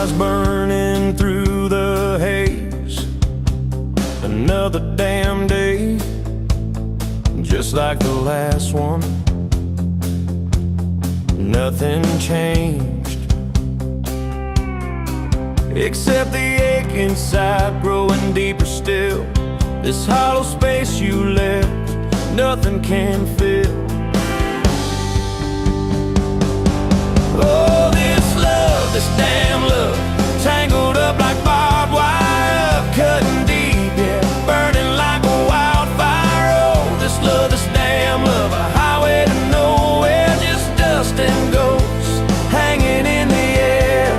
eyes burning through the haze. Another damn day, just like the last one. Nothing changed, except the ache inside growing deeper still. This hollow space you left, nothing can fill. Oh, this love, this damn love, tangled up like barbed wire, cutting deep, yeah, burning like a wildfire. Oh, this love, this damn love, a highway to nowhere, just dust and ghosts hanging in the air.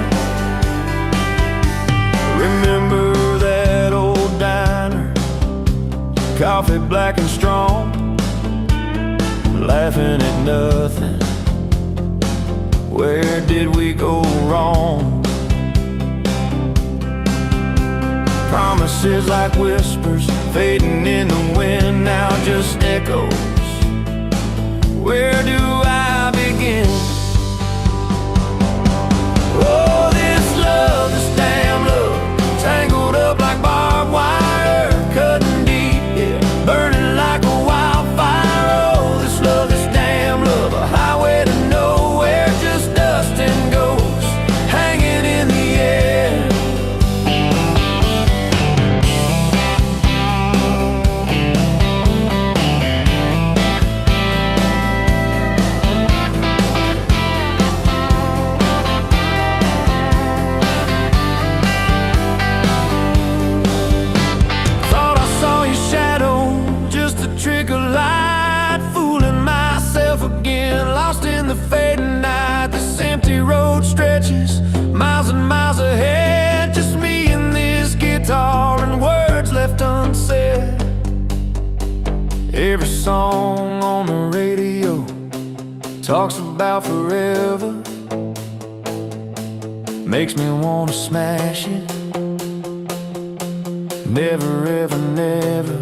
Remember that old diner, coffee black and strong, laughing at nothing. Where did we go wrong? Promises like whispers fading in the wind, now just echoes. Where do I begin? Oh, this love, this damn love, tangled up like barbed wire, cutting deep, yeah, burning like a wildfire. Oh, this love, this damn love, a highway to nowhere, just dust and ghosts hanging in the air. Thought I saw your shadow, just a trick of light, fooling myself again, lost in the fading night. This empty road stretches miles and miles ahead, just me and this guitar and words left unsaid. Every song on the radio talks about forever, makes me wanna smash it. Never ever never.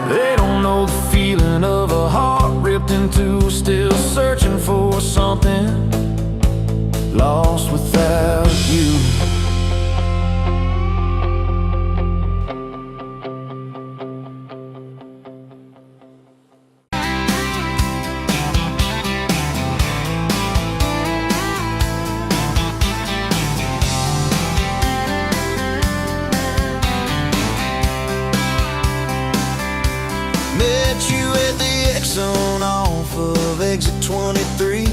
They don't know the feeling of a heart ripped in two, still searching for something, lost without you. Met you at the Exxon off of exit 23.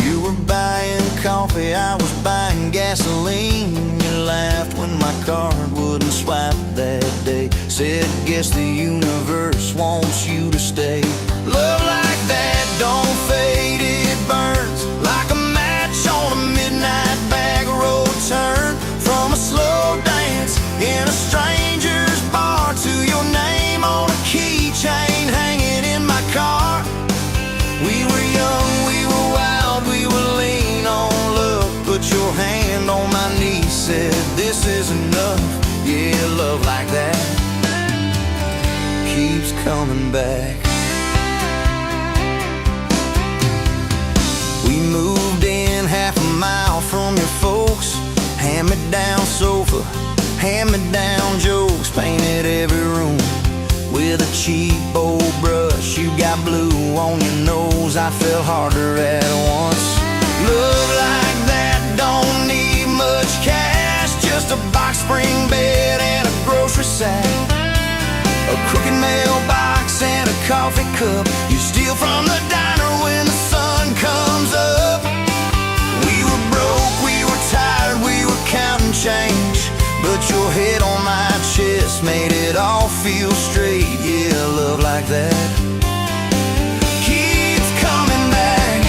You were buying coffee, I was buying gasoline. You laughed when my card wouldn't swipe that day, said, guess the universe wants you to stay. Love like that don't fade, it burns like a match on a midnight back road turn. From a slow dance in a stranger's bar to your name on a keychain hanging in my car. We were young, we were wild, we were lean on love. Put your hand on my knee, said this is enough. Yeah, love like that keeps coming back. We moved in half a mile from your folks, hand-me-down sofa, hand-me-down jokes, painted every room with a cheap old brush. You got blue on your nose, I fell harder at once. Love like that don't need much cash, just a box spring bed and a grocery sack, a crooked mailbox and a coffee cup you steal from the diner when the sun comes up. We were broke, we were tired, we were counting change, but your head on my chest made it all feel straight. Yeah, love like that keeps coming back.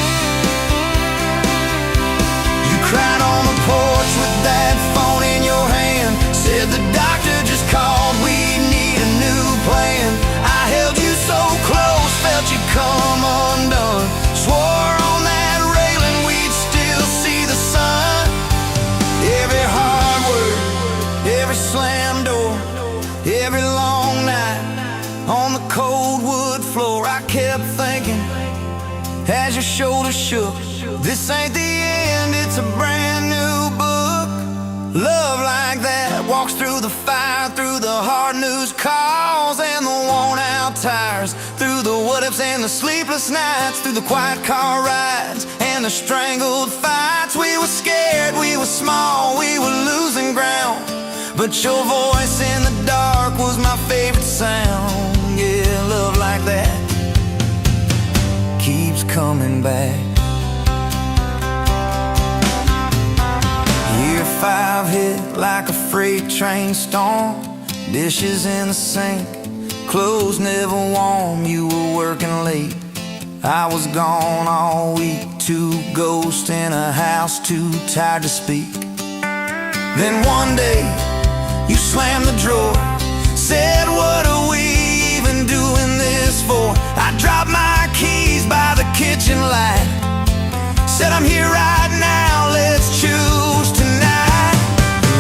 You cried on the porch with that phone in your hand, said the doctor just called, we need a new plan. I held you so close, felt you come undone, swore on that railing we'd still see the sun. Every hard word, every slam door, every long night on the cold wood floor, I kept thinking as your shoulders shook, this ain't the end, it's the sleepless nights, through the quiet car rides and the strangled fights. We were scared, we were small, we were losing ground, but your voice in the dark was my favorite sound. Yeah, love like that keeps coming back. Year 5 hit like a freight train storm. Dishes in the sink, clothes never warm. You were working late, I was gone all week. 2 ghosts in a house, too tired to speak. Then one day, you slammed the drawer, said, what are we even doing this for? I dropped my keys by the kitchen light, said, I'm here right now, let's choose tonight.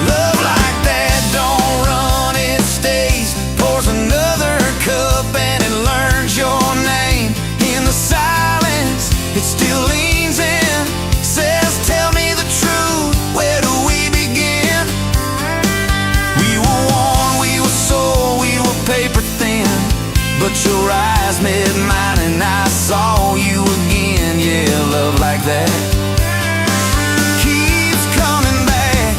Love like that don't run, it stays. Pours another cup and it learns your name. In the silence, it still leans in, says, tell me the truth, where do we begin? We were worn, we were sore, we were paper thin, but your eyes met mine and I saw you again. Yeah, love like that keeps coming back.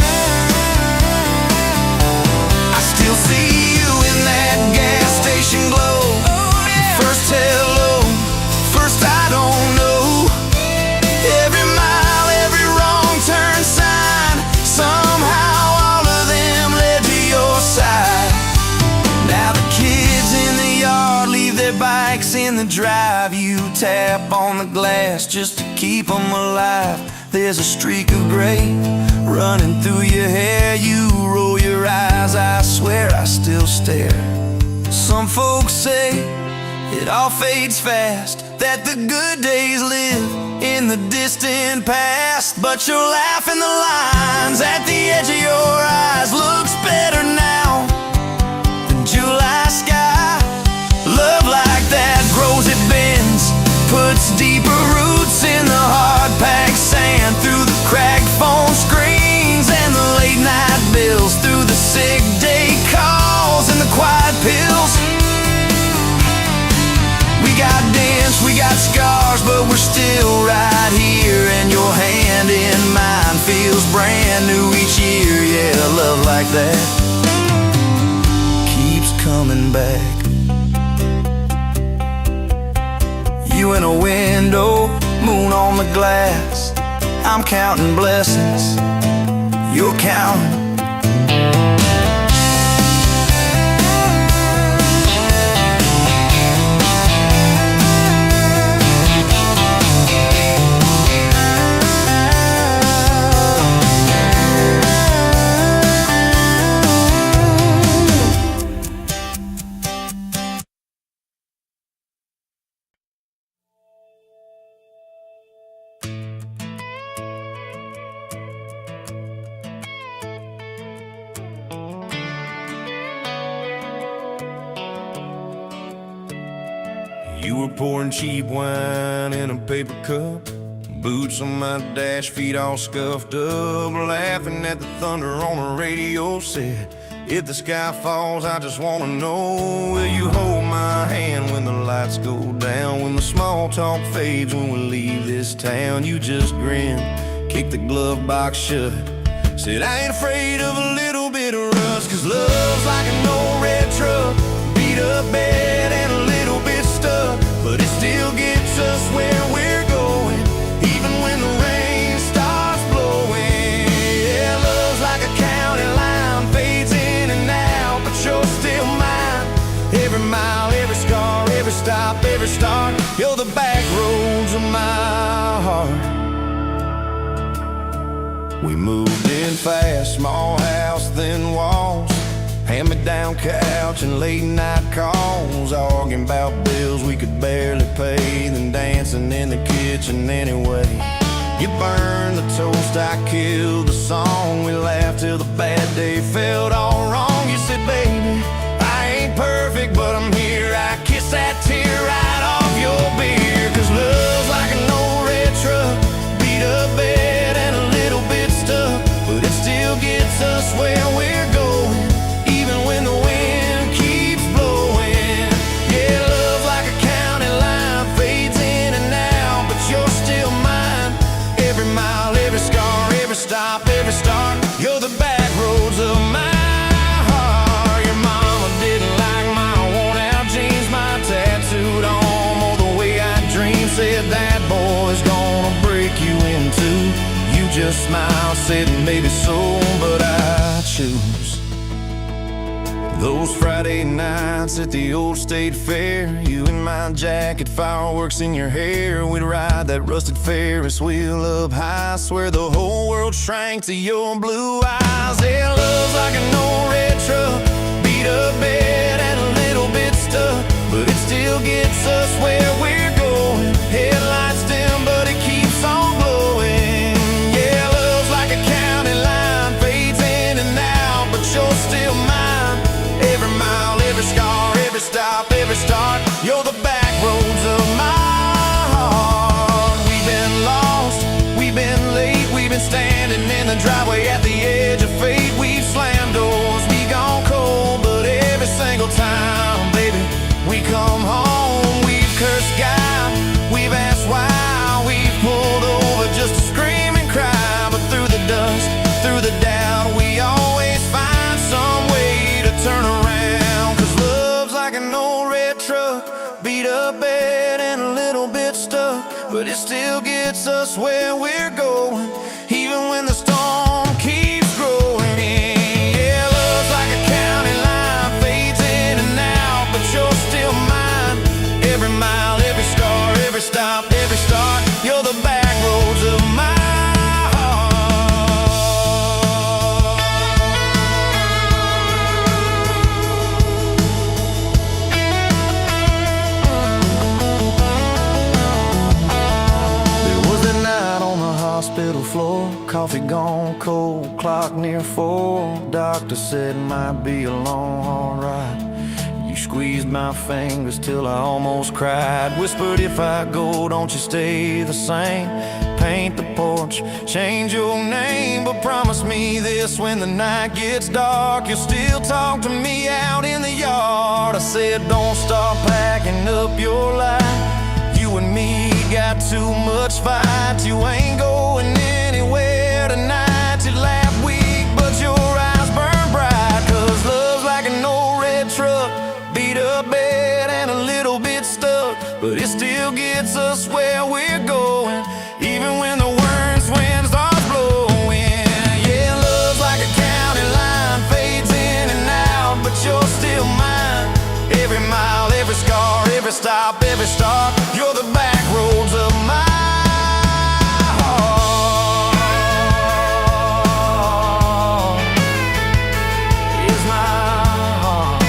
I still see you in that gas station glow. First hello, first I don't know. Every mile, every wrong turn sign, somehow all of them led to your side. Now the kids in the yard leave their bikes in the drive. You tap on the glass just to keep them alive. There's a streak of gray running through your hair. You roll your eyes, I swear I still stare. Some folks say it all fades fast, that the good days live in the distant past. But your laugh and the lines at the edge of your eyes looks better now than July sky. Love like that grows, it bends, puts deeper roots in the hard-packed sand. Through the cracked phone screens and the late-night bills, through the sick day calls and the quiet pills. We got dents, we got scars, but we're still right here, and your hand in mine feels brand new each year. Yeah, love like that keeps coming back. You in a window, moon on the glass. I'm counting blessings, you're counting. You were pouring cheap wine in a paper cup, boots on my dash, feet all scuffed up, laughing at the thunder on the radio. Said, if the sky falls, I just wanna know, will you hold my hand when the lights go down, when the small talk fades, when we leave this town? You just grinned, kicked the glove box shut, said, I ain't afraid of a little bit of rust, 'cause love's like an old red truck, beat up bed and a little bit stuck, but it still gets us where we're going, even when the rain starts blowing. Yeah, love's like a county line, fades in and out, but you're still mine. Every mile, every scar, every stop, every start, you're the back roads of my heart. We moved in fast, small house, thin walls, hand-me-down couch and late-night calls, arguing about bills we could barely pay, then dancing in the kitchen anyway. You burned the toast, I killed the song, we laughed till the bad day felt all wrong. You said, baby, I ain't perfect, but I'm here. I kiss that tear right off your beer, 'cause love's like an old red truck, beat up bed and a little bit stuck, but it still gets us where we're going, even when the wind keeps blowing. Yeah, love like a county line, stop, every start. You're the back roads of my heart. Your mama didn't like my worn-out jeans, my tattooed arm, or the way I dream. Said that boy's gonna break you in two. You just smiled, said maybe so, but I choose those Friday nights at the old state fair. You in my jacket, fireworks in your hair. We'd ride that rusted Ferris wheel up high. Swear the whole world shrank to your blue eyes. Yeah, love's like an old red truck, beat up bed and a little bit stuck, but it still gets us where we're going. Headlights dim, but it keeps on glowing. Yeah, love's like a county line, fades in and out, but you're still mine. Every mile, every scar, every stop, every start. You're the back roads of my heart. We've been lost, we've been late, we've been standing in the driveway at the edge of fate. We've slammed doors, we gone cold, but every single time, baby, we come home. We've cursed God, we've asked why, we've pulled over just to scream and cry. But through the dust, through the doubt, we always find some way to turn around. Beat up bed and a little bit stuck, but it still gets us where we're going, even when the storm keeps growing. Yeah, love's like a county line, fades in and out, but you're still mine. Every mile, every scar, every stop, every start. You're the back roads of my hospital floor, coffee gone cold, clock near 4. Doctor said might be a long, hard ride. You squeezed my fingers till I almost cried. Whispered, if I go, don't you stay the same. Paint the porch, change your name, but promise me this: when the night gets dark, you'll still talk to me out in the yard. I said, don't stop packing up your life. You and me got too much fight. You ain't going anywhere tonight. You laugh weak, but your eyes burn bright. 'Cause love's like an old red truck, beat up bed and a little bit stuck, but it still gets us where we're going, even when the worst wind starts blowing. Yeah, love's like a county line, fades in and out, but you're still mine. Every mile, every scar, every stop, every start. You're the back roads of my heart. Is my heart.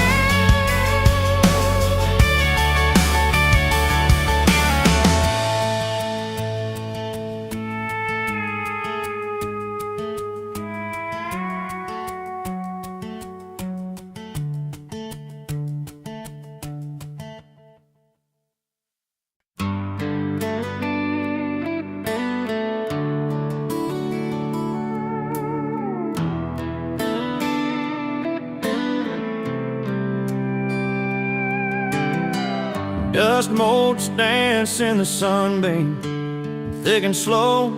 Dust motes dance in the sunbeam, thick and slow,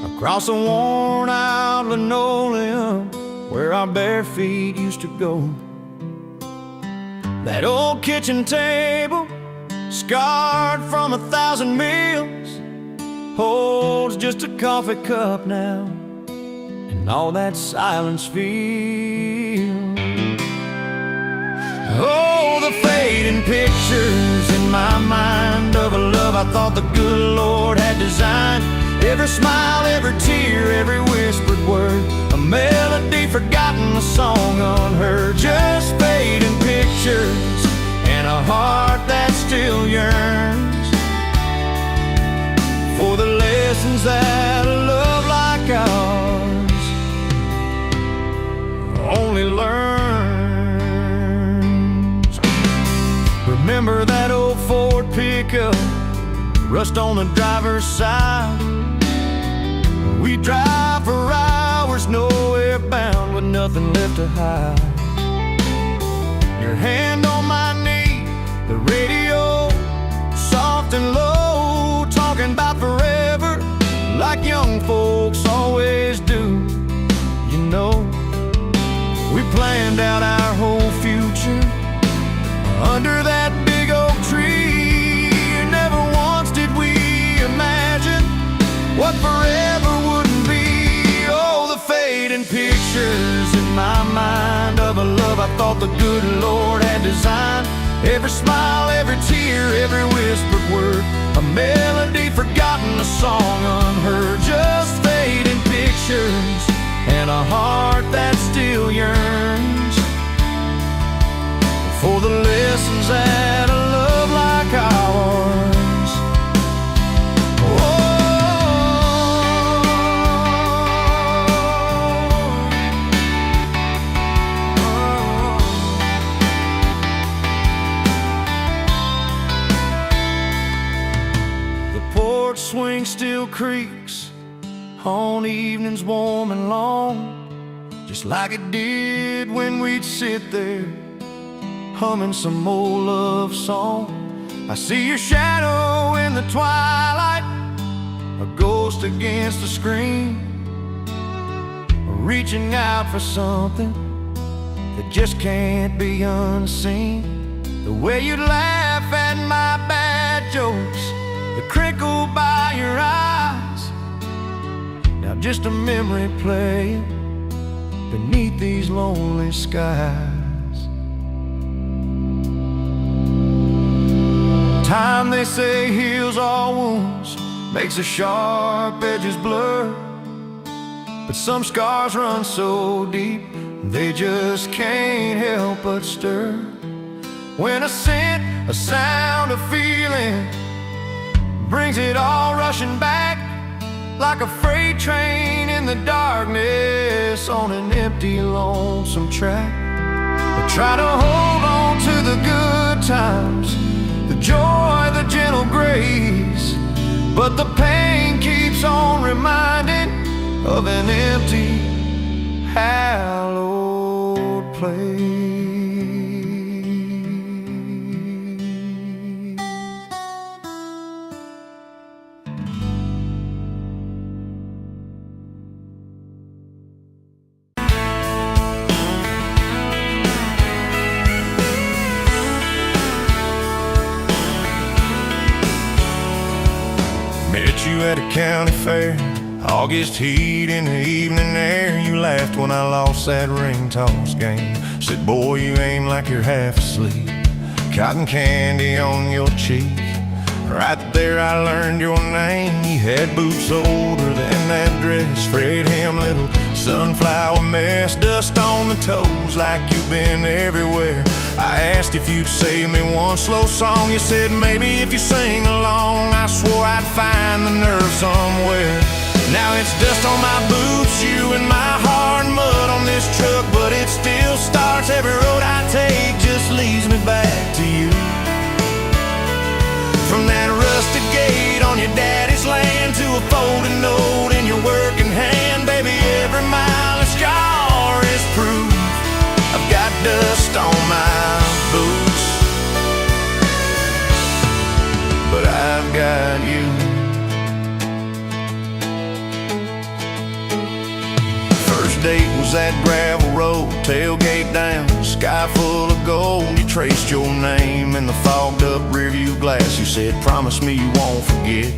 across the worn-out linoleum where our bare feet used to go. That old kitchen table, scarred from 1,000 meals, holds just a coffee cup now, and all that silence feels. Oh, the fading pictures in my mind of a love I thought the good Lord had designed. Every smile, every tear, every whispered word, a melody forgotten, a song unheard. Just fading pictures and a heart that still yearns for the lessons that a love like ours only learns. Remember that old Ford pickup, rust on the driver's side. We drive for hours, nowhere bound, with nothing left to hide. Your hand on my knee, the radio soft and low, talking about forever like young folks always do. the good Lord had designed. Every smile, every tear, every whispered word, a melody forgotten, a song unheard, just fading pictures and a heart that still yearns for the lessons that a love like ours. Swing still creaks on evenings warm and long, just like it did when we'd sit there humming some old love song. I see your shadow in the twilight, a ghost against the screen, reaching out for something that just can't be unseen. The way you'd laugh at my bad jokes, the crinkle by your eyes, now just a memory playing beneath these lonely skies. Time, they say, heals all wounds, makes the sharp edges blur, but some scars run so deep they just can't help but stir. When a scent, a sound, a feeling brings it all rushing back, like a freight train in the darkness on an empty, lonesome track. I try to hold on to the good times, the joy, the gentle grace, but the pain keeps on reminding of an empty, hallowed place. Met you at a county fair, August heat in the evening air. You laughed when I lost that ring toss game. Said, boy, you aim like you're half asleep, cotton candy on your cheek. Right there I learned your name. You had boots older than that dress, frayed hem, little sunflower mess, dust on the toes like you've been everywhere. I asked if you'd save me one slow song. You said maybe if you sing along. I swore I'd find the nerve somewhere. Now it's dust on my boots, you and my heart, mud on this truck, but it still starts. Every road I take just leads me back to you. From that rusted gate on your daddy's land to a folded note in your working hand, baby, every mile a scar is proof. I've got dust on my boots, but I've got you. First date was that gravel road, tailgate down, sky full of gold. You traced your name in the fogged up rearview glass. You said, promise me you won't forget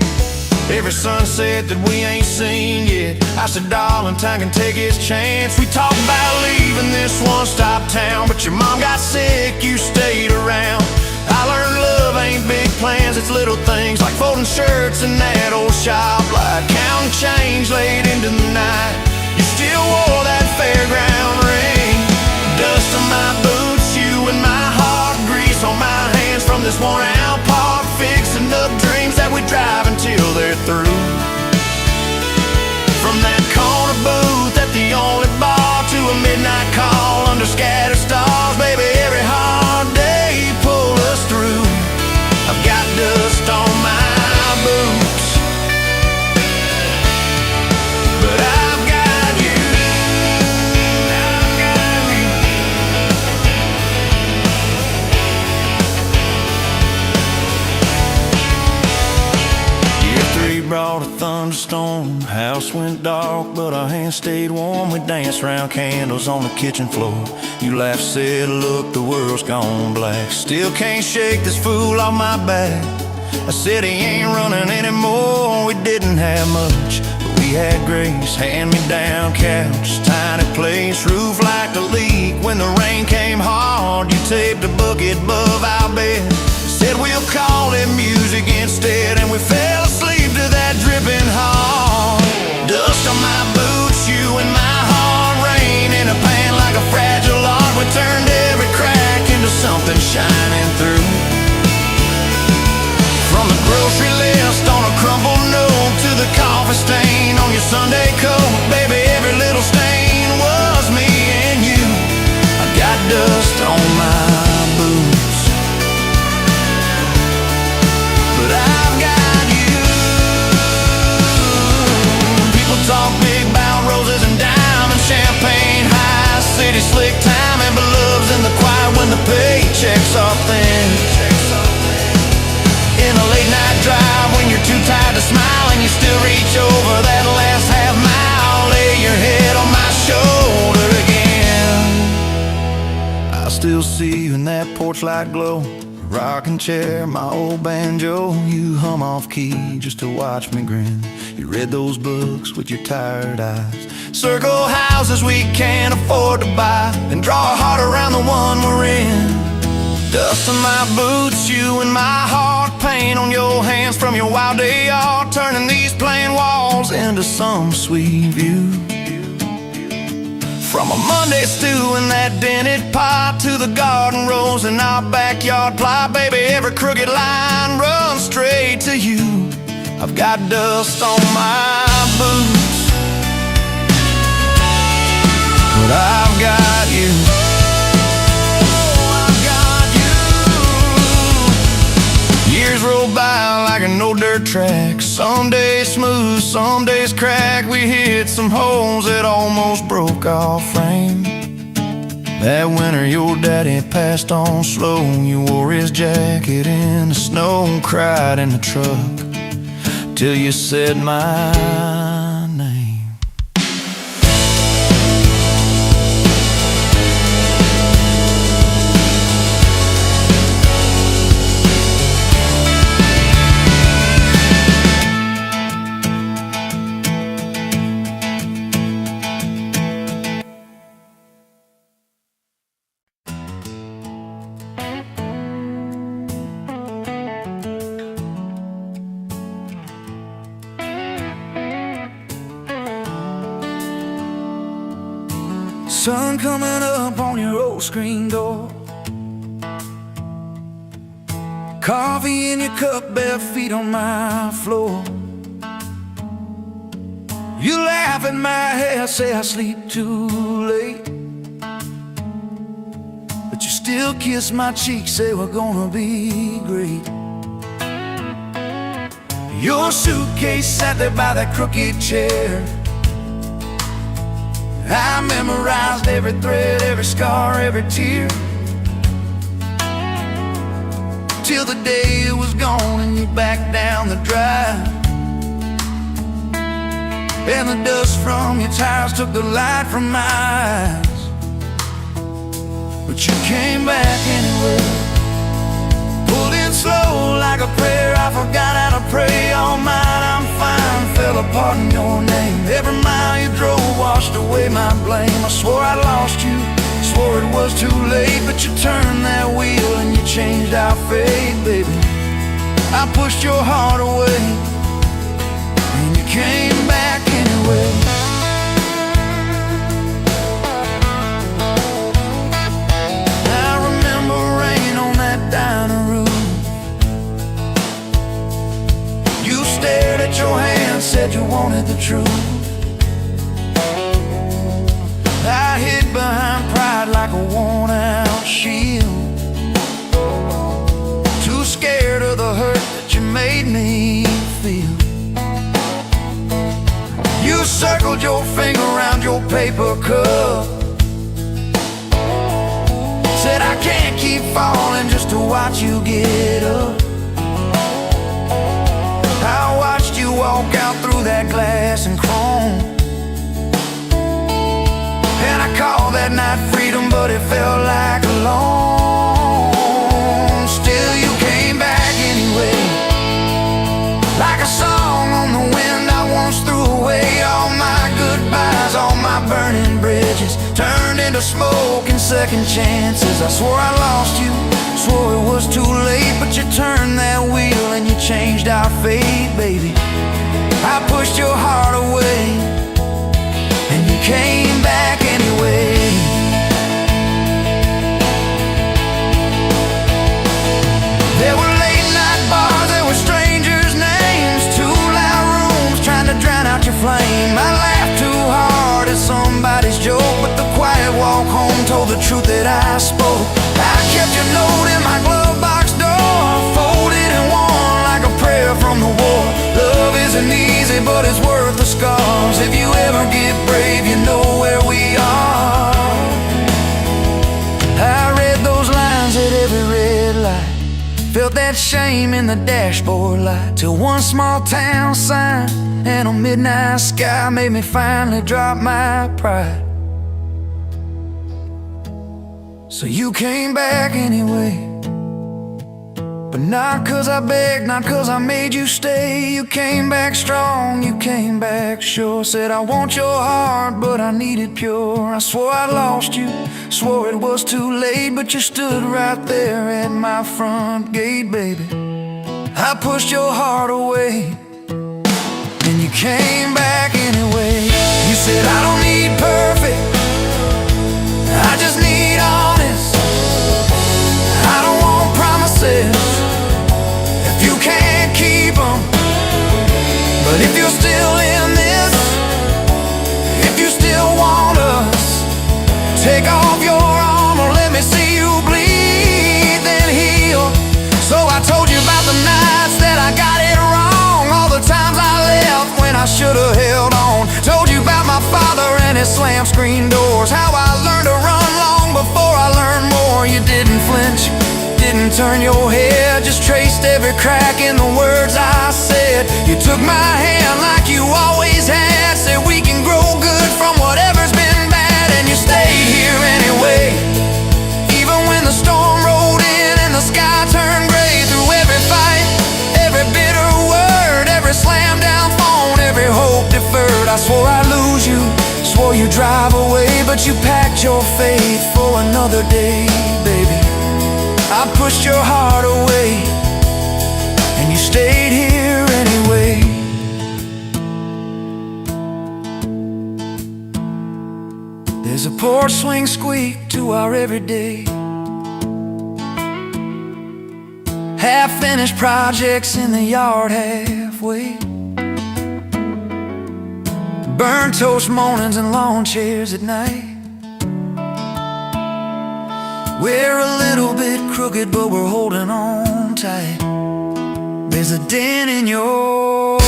every sunset that we ain't seen yet. I said, darling, time can take its chance. We talked about leaving this one-stop town, but your mom got sick, you stayed around. I learned love ain't big plans, it's little things like folding shirts in that old shop light, counting change late into the night. You still wore that fairground ring, dust on my boots, you and my heart, grease on my hands from this worn-out park, fixing up dreams that we drive until they're through. From that corner booth at the only bar to a midnight call under scattered stars, baby, every hard day pulled us through. I've got dust on my boots, but I've got you. I've got you. Year 3 brought a thunderstorm. House went dark, but our hands stayed warm. We danced round candles on the kitchen floor. You laughed, said, look, the world's gone black. Still can't shake this fool off my back. I said he ain't running anymore. We didn't have much, but we had grace. Hand-me-down couch, tiny place, roof like a leak. When the rain came hard, you taped a bucket above our bed. Said we'll call it music instead, and we fell asleep to that dripping heart. Dust on my boots, you and my heart, rain in a pan like a fragile art. We turned every crack into something shining through. From the grocery list on a crumpled note to the coffee stain on your Sunday coat, baby, every little stain was me and you. I got dust on my boots, but I've got you. People talk big about roses and diamonds, champagne, high city slick timing, but love's in the quiet when the paychecks are thin. In a late night drive when you're too tired to smile and you still reach over that last half mile, lay your head on my shoulder again. I still see you in that porch light glow, rocking chair, my old banjo. You hum off key just to watch me grin. You read those books with your tired eyes, circle houses we can't afford to buy, then draw a heart around the one we're in. Dust on my boots, you and my heart, paint on your hands from your wild day art, turning these plain walls into some sweet view. From a Monday stew in that dented pot to the garden rose in our backyard plot, baby, every crooked line runs straight to you. I've got dust on my boots, but I've got you. Years roll by like an old dirt track, some days smooth, some days crack. We hit some holes that almost broke our frame. That winter your daddy passed on slow. You wore his jacket in the snow and cried in the truck till you said my name. Sun coming up on your old screen door, coffee in your cup, bare feet on my floor. You laugh at my hair, say I sleep too late, but you still kiss my cheek, say we're gonna be great. Your suitcase sat there by that crooked chair. I memorized every thread, every scar, every tear, till the day it was gone and you backed down the drive, and the dust from your tires took the light from my eyes. But you came back anyway, pulled in slow like a prayer. I forgot how to pray all night. I'm fine, fell apart in your name. Every mile you drove washed away my blame. I swore I lost you, swore it was too late, but you turned that wheel and you changed our fate, baby. I pushed your heart away and you came back anyway. I remember rain on that dining room. You stared at your hand, said you wanted the truth. I hid behind pride like a worn-out shield, too scared of the hurt that you made me feel. You circled your finger around your paper cup, said I can't keep falling just to watch you get up. I watched you walk out through that glass and chrome, and I called that night freedom, but it felt like alone. Still you came back anyway, like a song on the wind I once threw away. burning bridges turned into smoke and second chances. I swore I lost you, swore it was too late, but you turned that wheel and you changed our fate, baby. I pushed your heart away and you came back anyway. There were late night bars, there were strangers' names, too loud rooms trying to drown out your flame. I laughed too hard at somebody's joke, but the quiet walk home told the truth that I spoke. I kept your note in my glove box door, folded and worn like a prayer from the war. Love isn't easy, but it's worth the scars. If you ever get brave, you know where we are. I read those lines at every red light, felt that shame in the dashboard light, till one small town sign and a midnight sky made me finally drop my pride. So you came back anyway, but not 'cause I begged, not 'cause I made you stay. You came back strong, you came back sure. Said I want your heart, but I need it pure. I swore I lost you, swore it was too late, but you stood right there at my front gate, baby. I pushed your heart away and you came back anyway. You said I don't need perfect, I just need honest. I don't want promises if you can't keep them. But if you're still in this, if you still want us, take off your armor, let me see you bleed, then heal. So I told you about the nights that I got it wrong, all the times I left when I should've held on. Told you about my father and his slam screen doors, how I learned to run long before I learned more. You didn't flinch, didn't turn your head, just traced every crack in the words I said. You took my hand like you always had, said we can grow good from whatever's been bad, and you stayed here anyway. Even when the storm rolled in and the sky turned gray, through every fight, every bitter word, every slam down phone, every hope deferred. I swore I'd lose you, swore you'd drive away, but you packed your faith for another day, baby. I pushed your heart away and you stayed here anyway. There's a porch swing squeak to our everyday, half-finished projects in the yard halfway, burnt toast mornings and lawn chairs at night. We're a little bit crooked, but we're holding on tight. There's a dent in your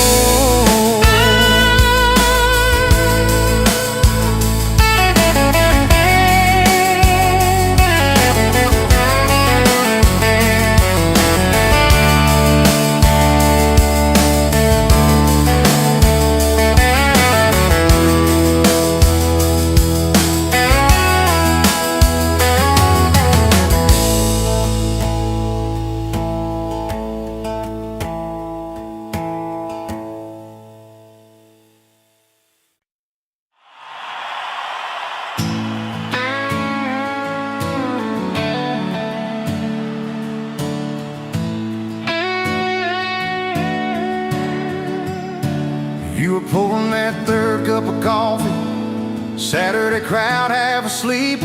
You were pulling that third cup of coffee, Saturday crowd half asleep,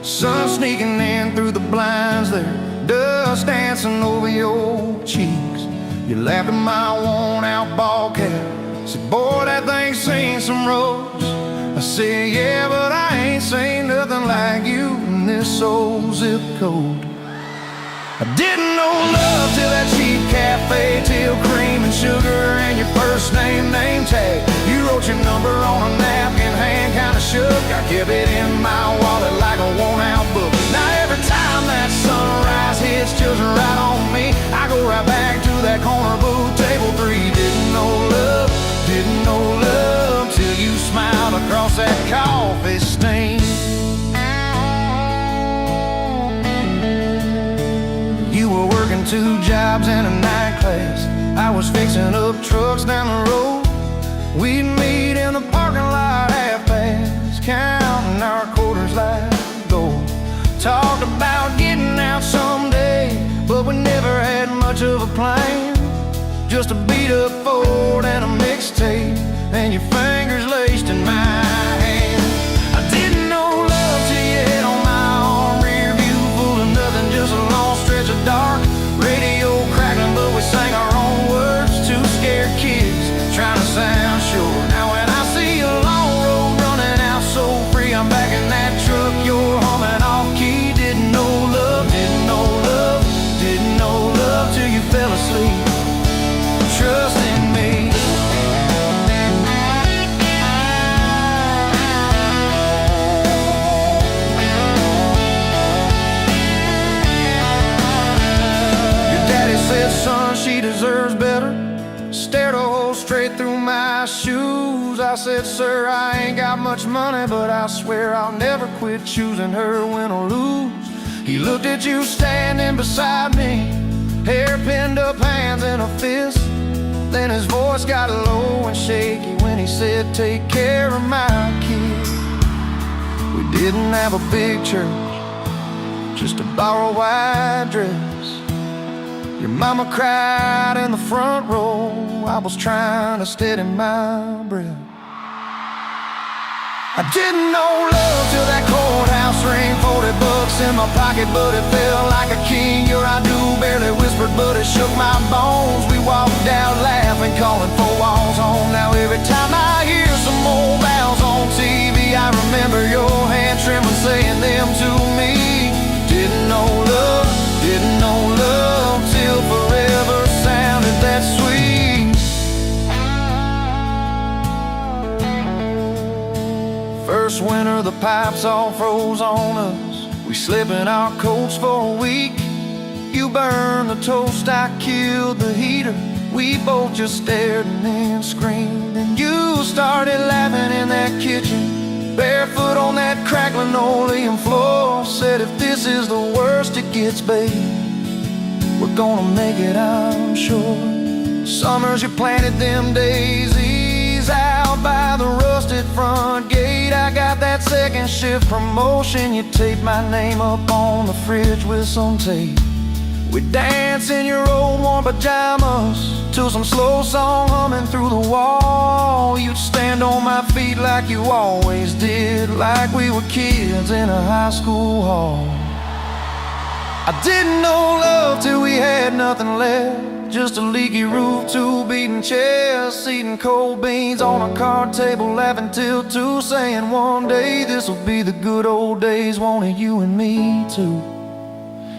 sun sneaking in through the blinds there, dust dancing over your cheeks. You laughed at my worn out ball cap, said, boy, that thing's seen some roads. I said, yeah, but I ain't seen nothing like you in this old zip code. I didn't know love till that cheap cafe, till cream and sugar and your first name tag. You wrote your number on a napkin, hand kinda shook. I kept it in my wallet like a worn-out book. Now every time that sunrise hits just right on me, I go right back to that corner booth, table 3. Didn't know love till you smiled across that coffee stain. You were working 2 jobs and a night class, I was fixing up trucks down the road. We'd meet in the parking lot half past. shoes. I said, sir, I ain't got much money, but I swear I'll never quit choosing her, win or lose. He looked at you standing beside me, hair pinned up, hands in a fist. Then his voice got low and shaky when he said, take care of my kid. We didn't have a big church, just a borrowed white dress. Your mama cried in the front row. I was trying to steady my breath. I didn't know love till that courthouse ring. 40 bucks in my pocket, but it felt like a king. Your I do barely whispered, but it shook my bones. We walked out laughing, calling 4 walls home. Now every time I hear some old vows on TV, I remember your hand trembling, saying them to me. Didn't know love till forever sounded that sweet. First winter, the pipes all froze on us. We slept in our coats for a week. You burned the toast, I killed the heater. We both just stared and then screamed. And you started laughing in that kitchen, barefoot on that cracked linoleum floor. Said, if this is the worst it gets, babe, we're gonna make it, I'm sure. Summers you planted them daisies out by the rusted front gate. I got that second shift promotion. You taped my name up on the fridge with some tape. We'd dance in your old warm pajamas to some slow song humming through the wall. You'd stand on my feet like you always did, like we were kids in a high school hall. I didn't know love till we had nothing left, just a leaky roof, 2 beating chairs, eating cold beans on a card table, laughing till 2, saying one day this'll be the good old days, wanted you and me too.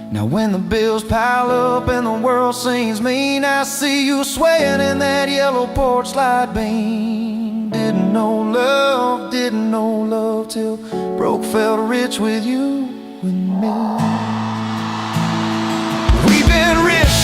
Now when the bills pile up and the world seems mean, I see you swaying in that yellow porch light beam. Didn't know love till broke felt rich with you and me. We've been rich,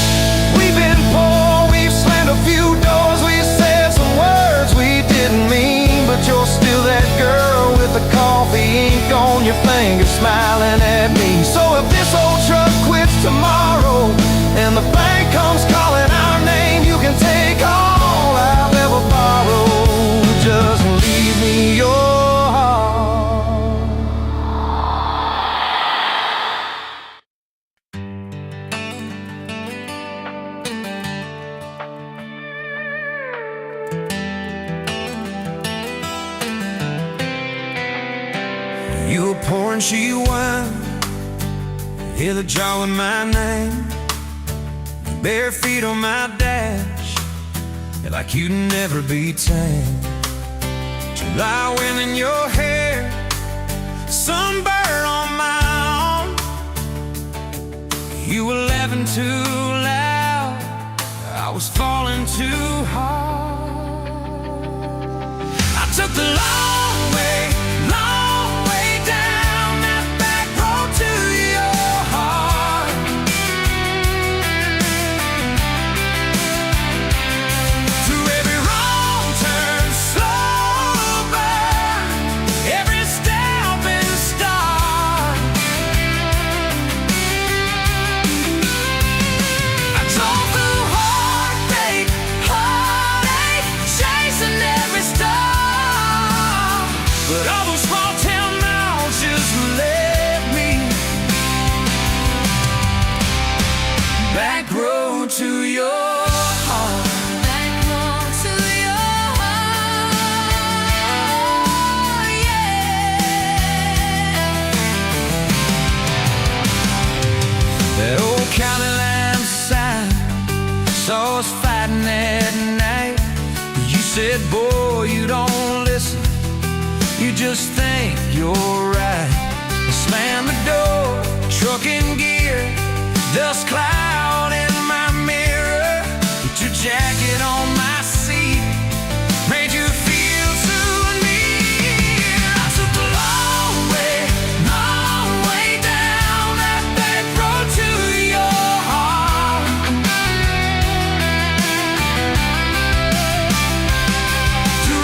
we've been poor, we've slammed a few doors, we've said some words we didn't mean, but you're still that girl with the coffee ink on your finger, smiling at me. So if this old truck quits tomorrow and the bank comes calling our name, you can take all I've ever borrowed. Just leave me your heart. You were pouring cheap wine, hear the jar with my name, bare feet on my dash, like you'd never be tamed. July wind in your hair, sunburn on my arm. You were laughing too loud, I was falling too hard. I took the long way down that back road to your heart. Through every wrong turn, slow burn, every step and start. I drove through heartache, chasing every star, but all those small town miles just led me back road to your heart. Back road to your heart, yeah. That old county line sign saw us fighting that night. You said, boy, you don't listen, you just think you're right. Slam the door, truck in gear, dust cloud in my mirror. Put your jacket on my seat, made you feel so near. I took the long way down that back road to your heart. Through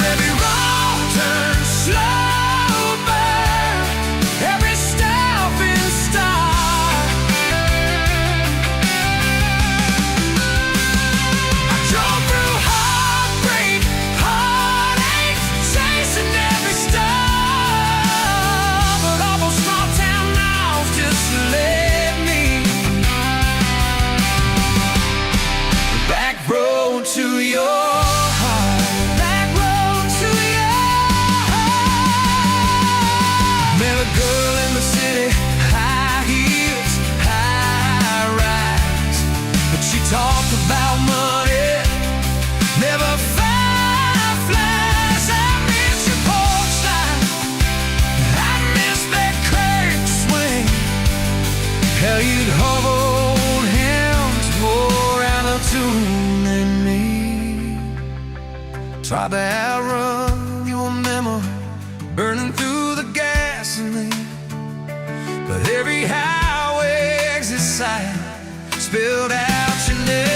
you'd hum old hymns more out of tune than me. Tried to outrun your memory, burning through the gasoline. But every highway exit sign spilled out your name.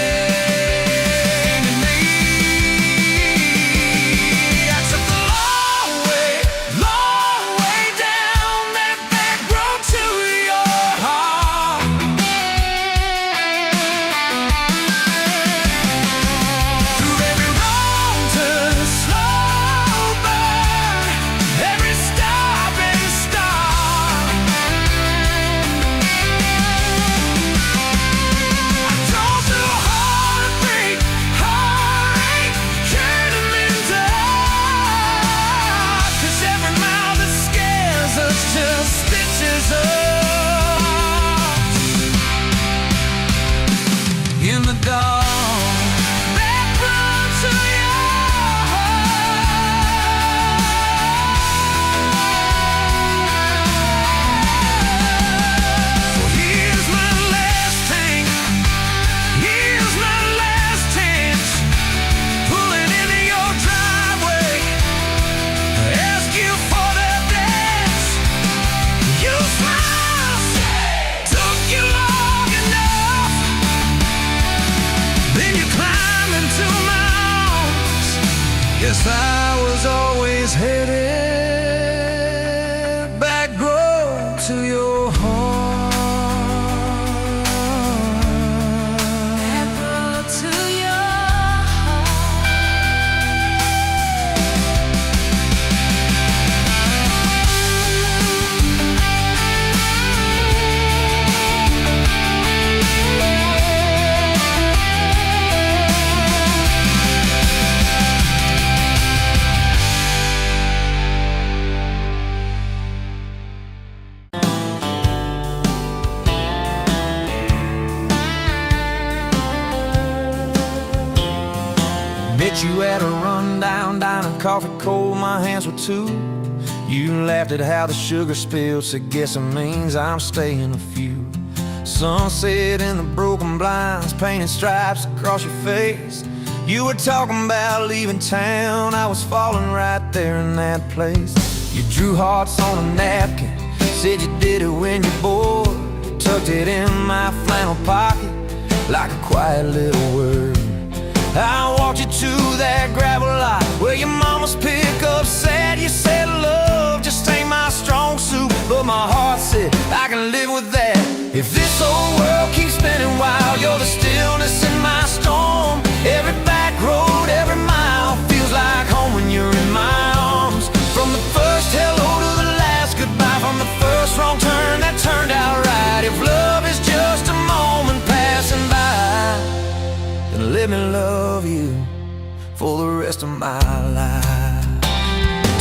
In the dawn, that brought to your heart. Well, here's my last tank, here's my last chance, pulling into your driveway, ask you for the dance. You smile, took you long enough. Then you climb into my arms. Yes, I was always headed back, road to your heart. Back road to your met you at a rundown diner, coffee cold, my hands were too. You laughed at how the sugar spilled, so guess it means I'm staying a few. Sunset in the broken blinds, painted stripes across your face. You were talking about leaving town, I was falling right there in that place. You drew hearts on a napkin, said you did it when you're bored. Tucked it in my flannel pocket like a quiet little word. I walked you to that gravel lot where your mama's pickup sat. You said love just ain't my strong suit, but my heart said I can live with that. If this old world keeps spinning wild, you're the stillness in my storm. Every back road, every mile feels like home when you're in my arms. From the first hello to the last goodbye, from the first wrong turn that turned out right. If love is just a moment passing by, then let me love you for the rest of my life.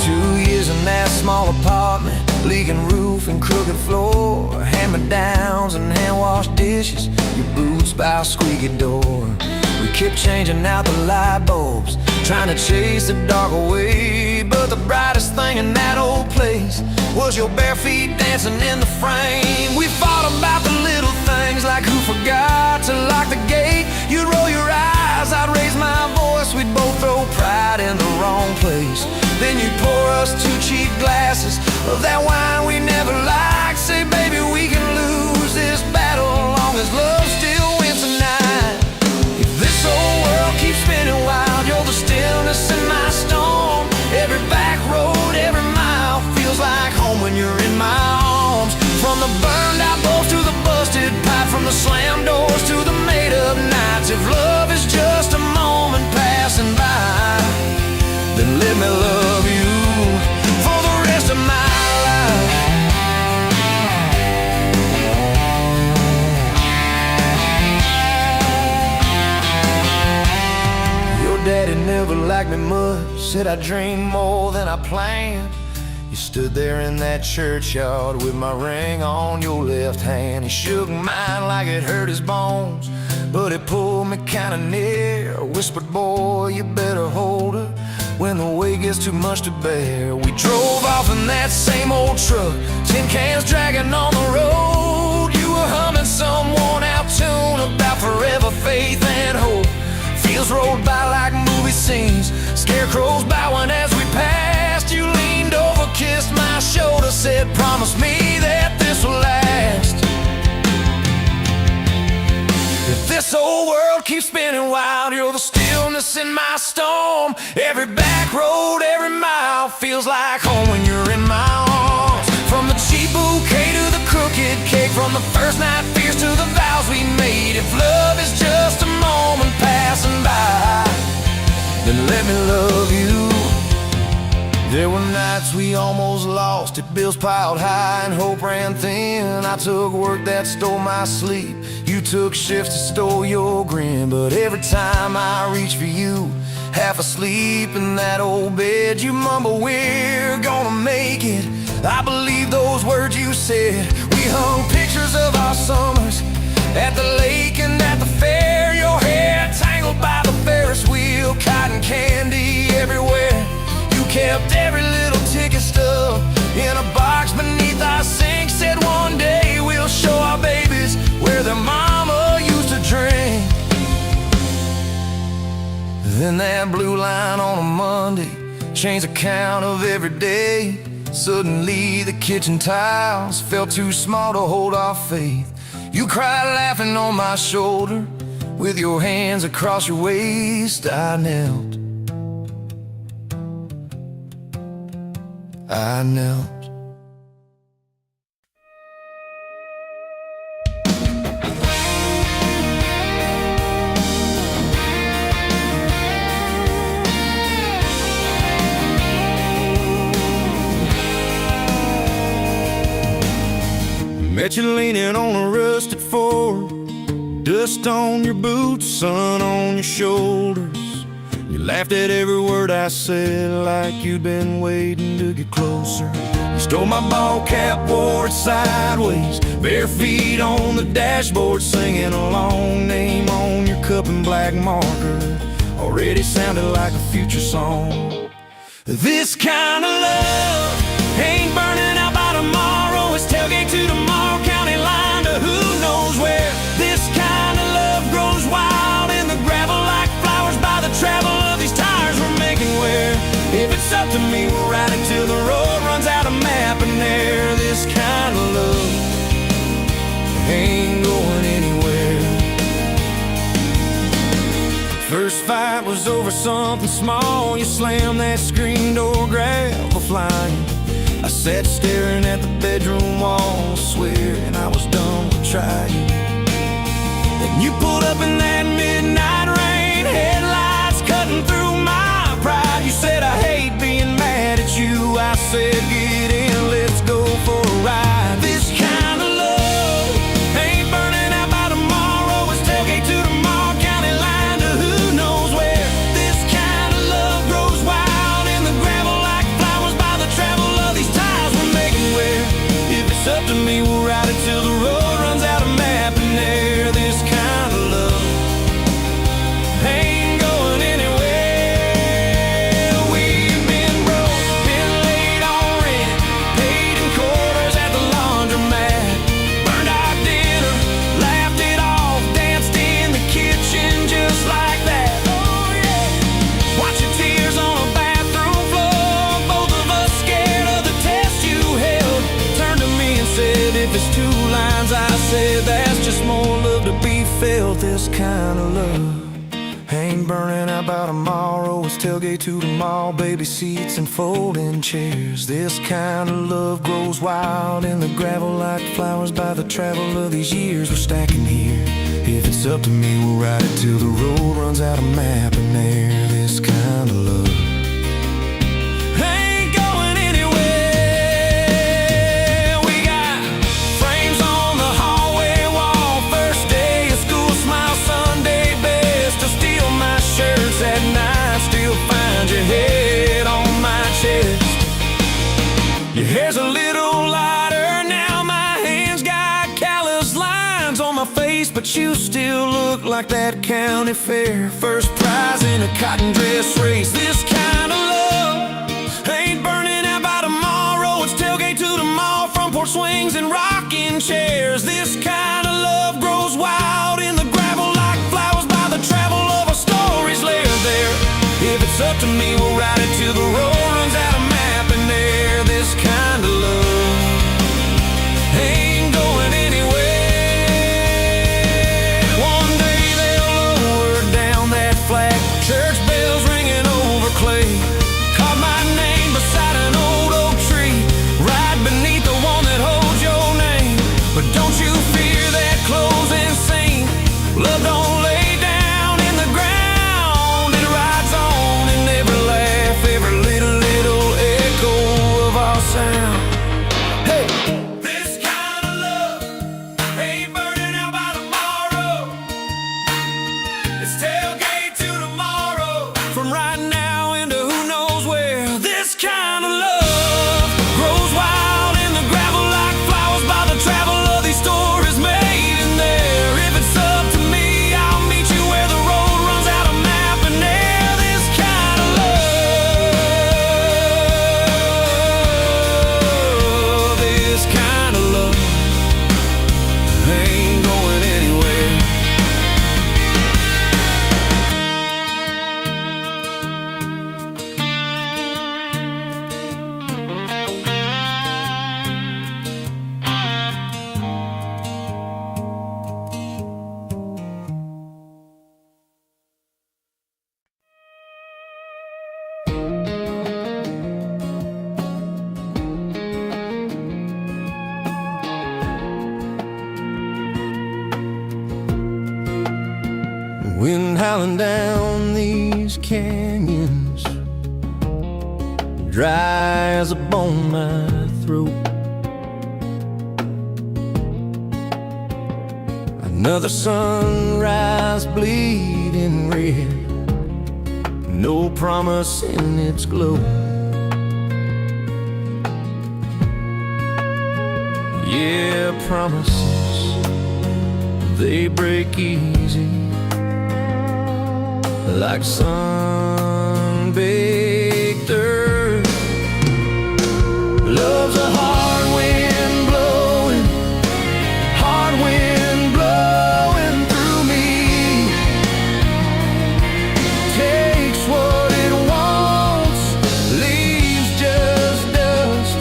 2 years in that small apartment, leaking roof and crooked floor, hand-me-downs and hand-washed dishes, your boots by a squeaky door. We kept changing out the light bulbs, trying to chase the dark away. But the brightest thing in that old place was your bare feet dancing in the frame. We fought about the little things, like who forgot to lock the gate. You'd roll your eyes, I'd raise my voice, we'd both throw pride in the wrong place. Then you'd pour us 2 cheap glasses of that wine we never liked. Say, baby, we can lose this battle long as love still wins tonight. If this old world keeps spinning wild, you're the stillness in my storm. Every back road, every mile feels like home when you're in my arms. From the burned out bulbs to the busted pipe, from the slammed doors to the made up nights. If love is just a moment passing by, then let me love you for the rest of my life. Your daddy never liked me much, said I dreamed more than I planned. You stood there in that churchyard with my ring on your left hand. He shook mine like it hurt his bones, but it pulled me kinda near. Whispered, boy, you better hold her when the weight gets too much to bear. We drove off in that same old truck, tin cans dragging on the road. You were humming some said, promise me that this will last. If this old world keeps spinning wild, you're the stillness in my storm. Every back road, every mile feels like home when you're in my arms. From the cheap bouquet to the crooked cake, from the first night fears to the vows we made. If love is just a moment passing by, then let me love you. There were nights we almost lost it, bills piled high and hope ran thin. I took work that stole my sleep, you took shifts that stole your grin. But every time I reach for you, half asleep in that old bed, you mumble, we're gonna make it. I believe those words you said. We hung pictures of our summers at the lake and at the fair. Your hair tangled by the Ferris wheel, cotton candy everywhere. You kept every little ticket stub in a box beneath our sink. Said one day we'll show our babies where their mama used to drink. Then that blue line on a Monday changed the count of every day. Suddenly the kitchen tiles felt too small to hold our faith. You cried laughing on my shoulder, with your hands across your waist. I knelt. Met you leaning on a rusted Ford, dust on your boots, sun on your shoulders. You laughed at every word I said, like you'd been waiting to get closer. You stole my ball cap, wore it sideways, bare feet on the dashboard, singing a long name on your cup in black marker. Already sounded like a future song. This kind of love ain't burning out by tomorrow. It's tailgate to tomorrow, county line to who knows where. This kind of love grows wild in the gravel like flowers by the travel of these tires we're making wear. If it's up to me, we'll ride it till the road runs out of map and air. This kind of love ain't going anywhere. First fight was over something small. You slammed that screen door, gravel flying. I sat staring at the bedroom wall, swearing I was done with trying. Then you pulled up in that midnight rain, headlights cutting through my pride. You said, I hate being mad at you. I said, get in, let's go for a ride. This kind of love ain't burning out by tomorrow. It's tailgate to tomorrow, county line to who knows where. This kind of love grows wild in the gravel like flowers by the travel of these tires we're making wear. If it's up to me, we'll ride it till the road runs out of map and air. This kind of love ain't going anywhere. We've been broke, been late on rent, paid in quarters at the laundromat, burned our dinner, laughed it off, danced in the kitchen just like that. Oh yeah, watch your tears on a bathroom floor, both of us scared of the test you held. Turned to me and said, if it's two lines, I said, that's just more love to be felt. This kind of love ain't burning out by tomorrow. It's tailgate to the mall, baby seats and folding chairs. This kind of love grows wild in the gravel like flowers by the travel of these years we're stacking here. If it's up to me, we'll ride it till the road runs out of map and air. This kind of love ain't going anywhere. We got frames on the hallway wall, first day of school, smile Sunday best. Still steal my shirts at night, still find your head on my chest. Your hair's a little lighter now, my hands got callous lines on my face, but you still look like that county fair first prize in a cotton dress race. This kind of love ain't burning out by tomorrow. It's tailgate to the mall, front porch swings and rocking chairs. This kind of love grows wild in the gravel like flowers by the travel of our stories layered there. If it's up to me, we'll ride it till the road runs out of map and air. This kind of love Wind howling down these canyons, dry as a bone my throat. Another sunrise bleeding red, no promise in its glow. Yeah, promises, they break easy, like sun-baked earth. Love's a hard wind blowing, hard wind blowing through me. Takes what it wants, leaves just dust.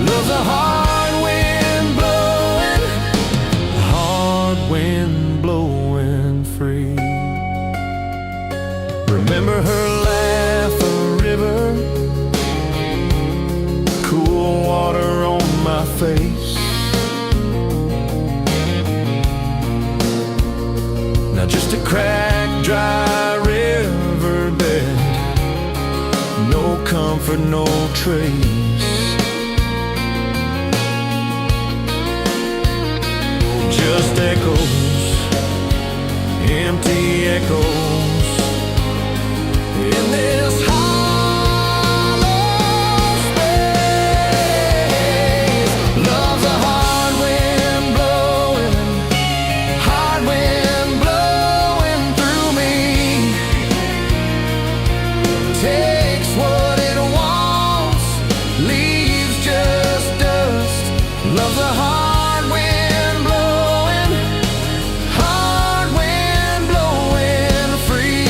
Love's a hard wind blowing, hard wind blowing free. Remember her laugh, a river, cool water on my face. Now just a cracked, dry riverbed, no comfort, no trace. Just echoes, empty echoes in this hollow space. Love's a hard wind blowing, hard wind blowing through me. Takes what it wants, leaves just dust. Love's a hard wind blowing, hard wind blowing free.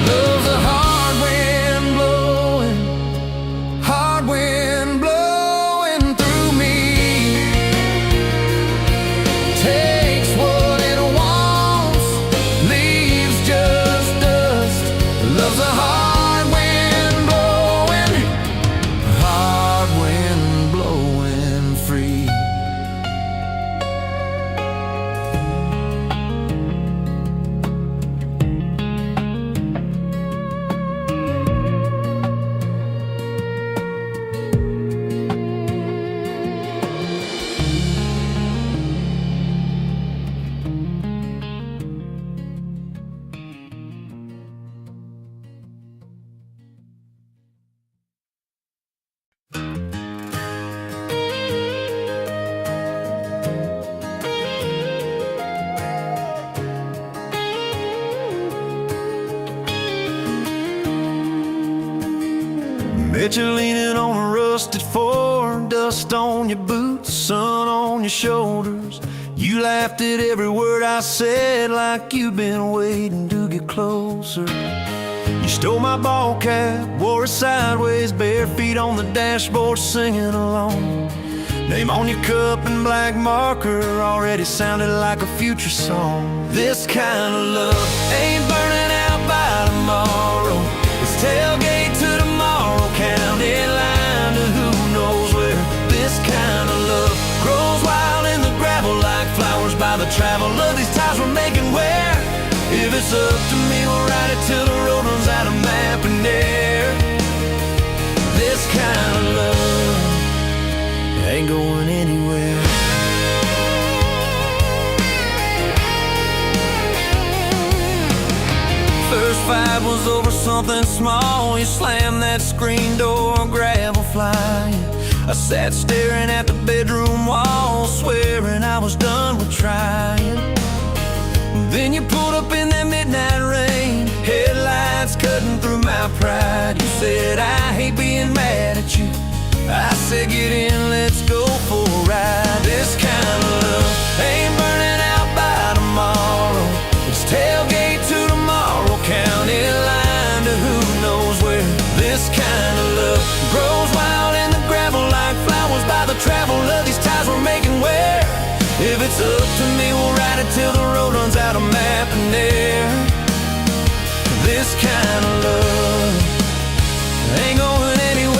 Love's a hard wind blowing, hard wind blowing through me. Takes what it wants, leaves just dust. Love's a hard wind blowing free. Bet you're leaning on a rusted Ford, dust on your boots, sun on your shoulders. You laughed at every word I said, like you've been waiting to get closer. You stole my ball cap, wore it sideways, bare feet on the dashboard, singing along. Name on your cup in black marker already sounded like a future song. This kind of love ain't burning out by tomorrow. It's tailgate to tomorrow, county line to who knows where. This kind of love grows wild in the gravel like flowers by the travel of these ties we're making where. If it's up to me, we'll ride it till the road runs out of map and air. This kind of love ain't going anywhere. First fight was over something small. You slammed that screen door, gravel flying. I sat staring at the bedroom wall, swearing I was done with trying. Then you pulled up in that midnight rain, headlights cutting through my pride. You said, I hate being mad at you. I said, get in, let's go for a ride. This kind of love ain't burning out by tomorrow. It's tailgate to tomorrow, county line to who knows where. This kind it's up to me, we'll ride it till the road runs out of map and air. This kind of love ain't going anywhere.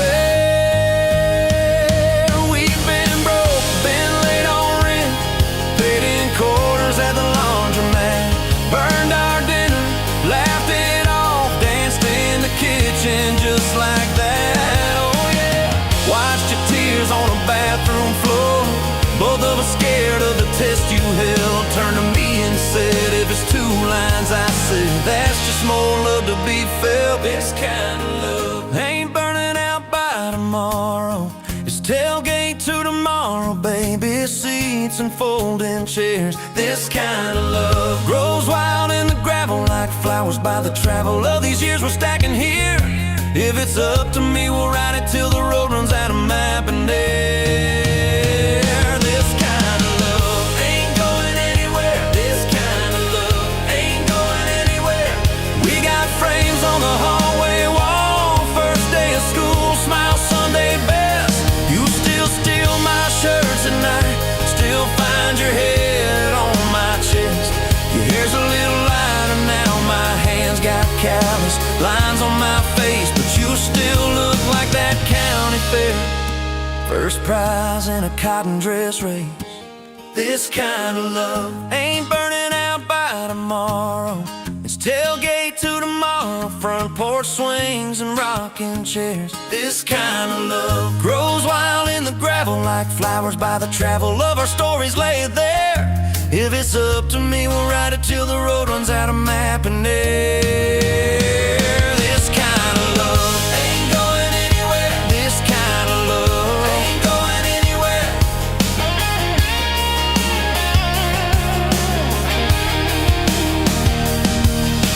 We've been broke, been late on rent, paid in quarters at the laundromat, burned our dinner, laughed it off, danced in the kitchen just like that. Oh yeah, watched your tears on a bathroom floor, both of us scared of the test you held. Turned to me and said, if it's two lines I said, that's just more love to be felt. This kind of love ain't burning out by tomorrow. It's tailgate to tomorrow, baby seats and folding chairs. This kind of love grows wild in the gravel like flowers by the travel of these years we're stacking here. If it's up to me, we'll ride it till the road runs out of map and air. This kind of love ain't going anywhere. This kind of love ain't going anywhere. We got frames on the hallway wall, first day of school, smile Sunday best. You still steal my shirts at night, still find your head on my chest. Your hair's a little lighter now, my hands got callous lines on my face, but you still look like that county fair first prize in a cotton dress race. This kind of love ain't burning out by tomorrow. It's tailgate to tomorrow, front porch swings and rocking chairs. This kind of love grows wild in the gravel like flowers by the travel of our stories laid there. If it's up to me, we'll ride it till the road runs out of map and air. This kind of love ain't going anywhere. This kind of love ain't going anywhere.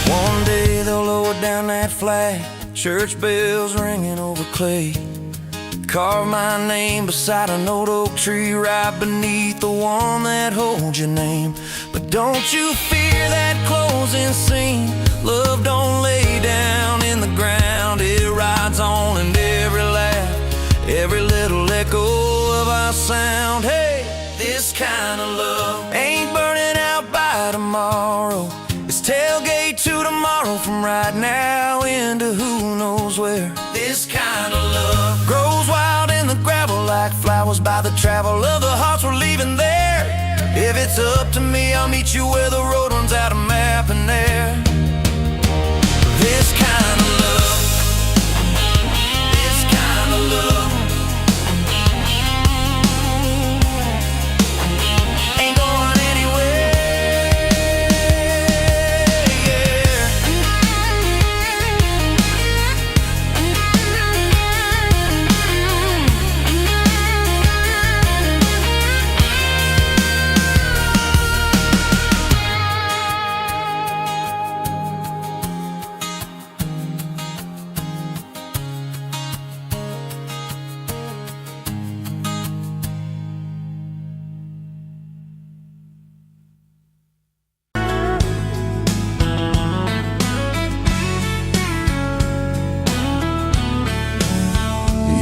One day they'll lower down that flag, church bells ringing over clay, carve my name beside an old oak tree right beneath the one that holds your name. But don't you fear that closing scene. Love don't lay down in the ground, it rides on in every laugh, every little echo of our sound. Hey, this kind of love ain't burning out by tomorrow. It's tailgate to tomorrow, from right now into who knows where. This kind of love grows wild in the gravel like flowers by the travel of the hearts we're leaving there. If it's up to me, I'll meet you where the road runs out of map and air. This kind of love, this kind of love ain't going anywhere, yeah.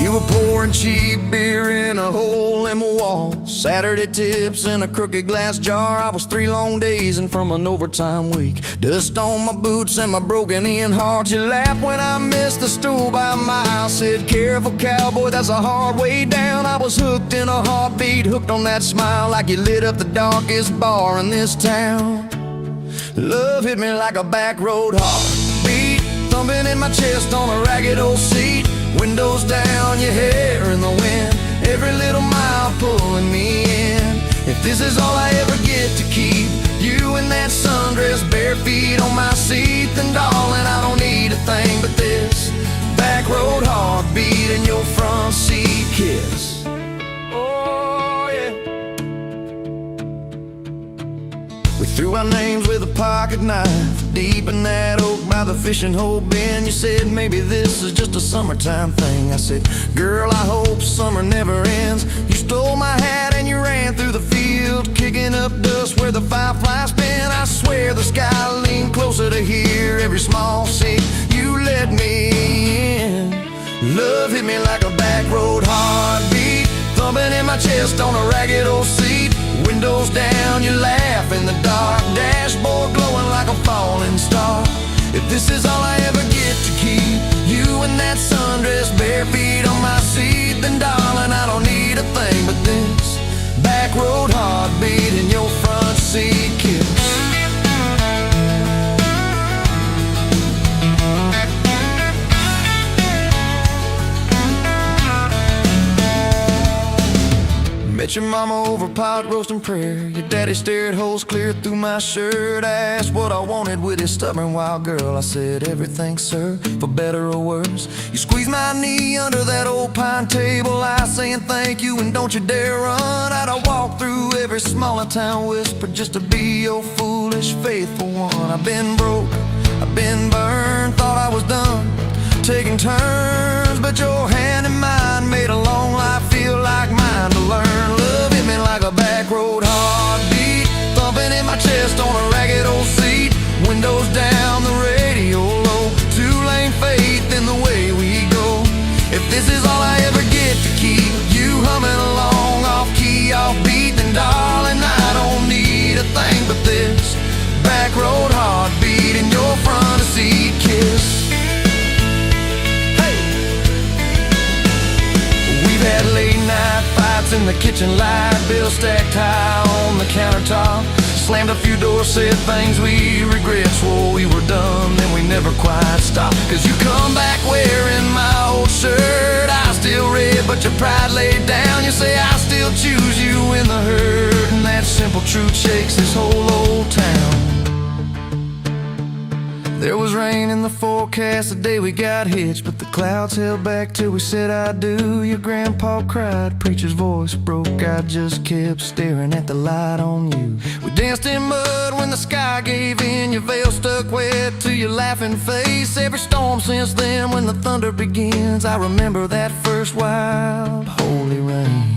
You were pouring cheap beer in a hole in my wall, Saturday tips in a crooked glass jar. I was 3 long days and from an overtime week, dust on my boots and my broken in heart. You laughed when I missed the stool by a mile, said careful cowboy, that's a hard way down. I was hooked in a heartbeat, hooked on that smile, like you lit up the darkest bar in this town. Love hit me like a back road heartbeat, thumping in my chest on a ragged old seat. Windows down, your hair in the wind, every little mile pulling me in. If this is all I ever get to keep, you in that sundress, bare feet on my seat, then darling, I don't need a thing but this back road heartbeat and your front seat kiss. Oh yeah. We threw our names with a pocket knife deep in that oak by the fishing hole bin. You said maybe this is just a summertime thing. I said, girl, I hope summer never ends. You stole my hat and you ran through the field, kicking up dust where the fireflies spin. I swear the sky leaned closer to hear every small sing you let me in. Love hit me like a back road heartbeat, thumping in my chest on a ragged old seat. Windows down, you laugh in the dark, dashboard glowing like a falling star. If this is all I ever get to keep, you in that sundress, bare feet on my seat, then darling, I don't need a thing but this back road heartbeat in your front seat kiss. Met your mama over pot roast and prayer. Your daddy stared holes clear through my shirt. Asked what I wanted with his stubborn wild girl. I said everything, sir, for better or worse. You squeezed my knee under that old pine table, I saying thank you and don't you dare run. I'd walk through every smaller town whisper just to be your foolish faithful one. I've been broke, I've been burned, thought I was done taking turns, but your hand in mine made a long life feel like mine to learn. Love hit me like a back road heartbeat, thumping in my chest on a ragged old seat. Windows down, the radio low, two-lane faith in the way we go. If this is all I ever get to keep, you humming along off key, off beat, then darling, I don't need a thing but this back road heartbeat in your front seat kiss. Had late night fights in the kitchen light, bill stacked high on the countertop. Slammed a few doors, said things we regret, swore we were done, then we never quite stopped. Cause you come back wearing my old shirt, I still red but your pride laid down. You say I still choose you in the hurt, and that simple truth shakes this whole old town. There was rain in the forecast the day we got hitched, but the clouds held back till we said I do. Your grandpa cried, preacher's voice broke, I just kept staring at the light on you. We danced in mud when the sky gave in, your veil stuck wet to your laughing face. Every storm since then when the thunder begins, I remember that first wild holy rain.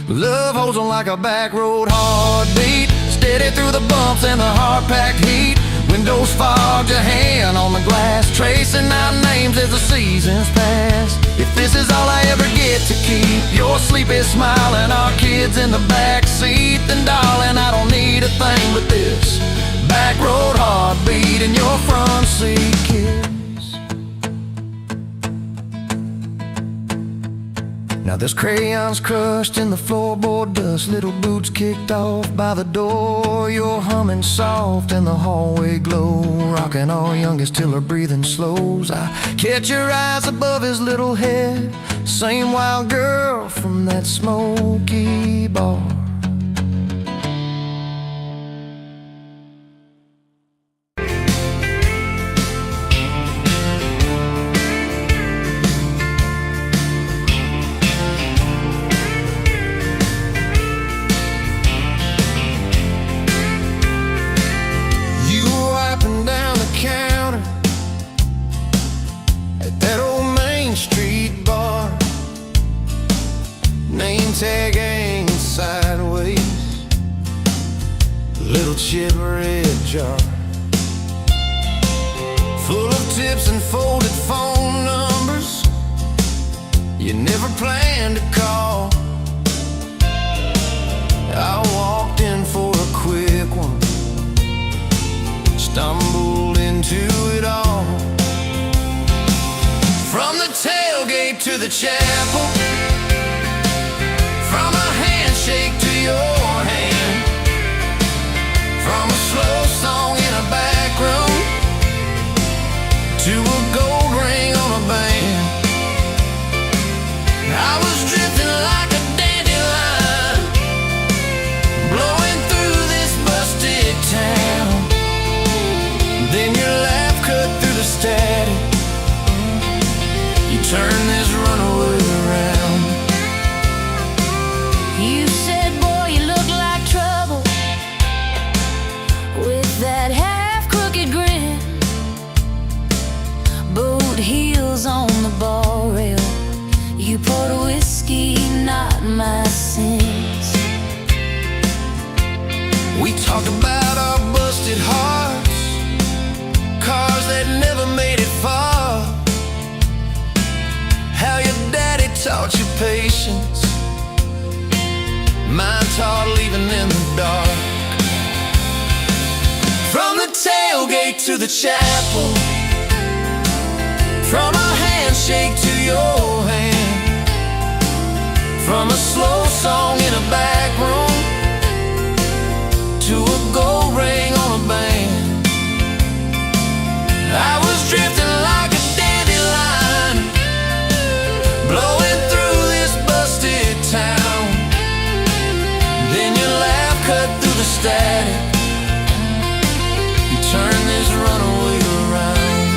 Love holds on like a back road heartbeat, steady through the bumps and the hard-packed heat. Windows fogged, your hand on the glass, tracing out names as the seasons pass. If this is all I ever get to keep, your sleepy smile and our kids in the back seat, then darling, I don't need a thing but this back road heartbeat in your front seat kiss. Now there's crayons crushed in the floorboard dust, little boots kicked off by the door. You're humming soft in the hallway glow, rocking our youngest till her breathing slows. I catch your eyes above his little head, same wild girl from that smoky bar. Tag hanging sideways, little chip red jar full of tips and folded phone numbers you never planned to call. I walked in for a quick one, stumbled into it all. From the tailgate to the chapel, from a handshake to your hand, from a slow song in a back room to a gold ring on a band. I was drifting like a dandelion, blowing through this busted town. Then your laugh cut through the static, you turned this runaway around. You said, boy, you look like trouble, with that half-crooked grin, boot heels on the bar rail. You poured whiskey, not my sins. We talked about our busted hearts, cars that never made it far, how your daddy taught you patience, mine taught leaving in the tailgate to the chapel, from a handshake to your hand, from a slow song in a back room to a gold ring on a band. I was drifting like a dandelion, blowing through this busted town. Then your laugh cut through the static, you turned this runaway around.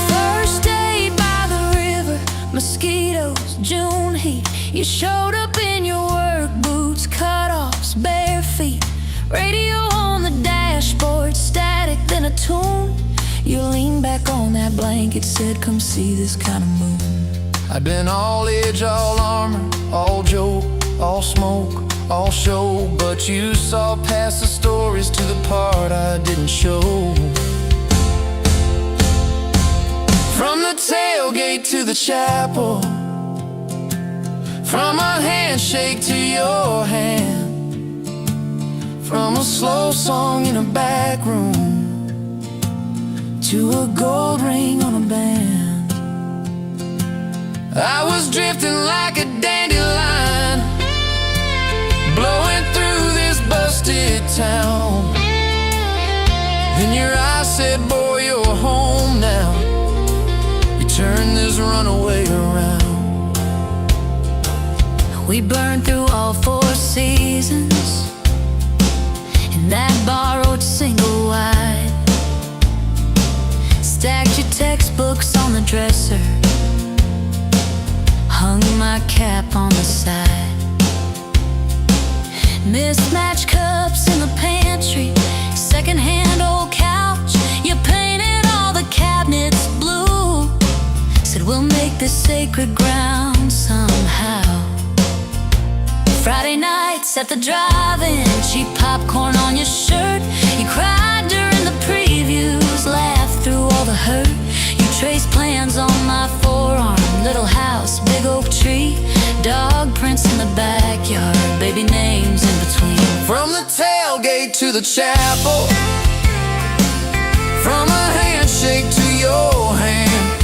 First day by the river, mosquitoes, June heat. You showed up in your work boots, cutoffs, bare feet. Radio on the dashboard, static, then a tune. You leaned back on that blanket, said, come see this kind of moon. I'd been all edge, all armor, all joke, all smoke, all show, but you saw past the stories to the part I didn't show. From the tailgate to the chapel, from a handshake to your hand, from a slow song in a back room to a gold ring on a band. I was drifting like a dandelion, blowing through this busted town. Then your eyes said, boy, you're home now. You turned this runaway around. We burned through all 4 seasons in that borrowed single wide. Stacked your textbooks on the dresser, hung my cap on the side. Mismatched cups in the pantry, secondhand old couch. You painted all the cabinets blue, said we'll make this sacred ground somehow. Friday nights at the drive-in, cheap popcorn on your shirt. You cried during the previews, laughed through all the hurt. You traced plans on my forearm, little house, big oak tree, dog prints in the backyard, baby names in between. From the tailgate to the chapel, from a handshake to your hand,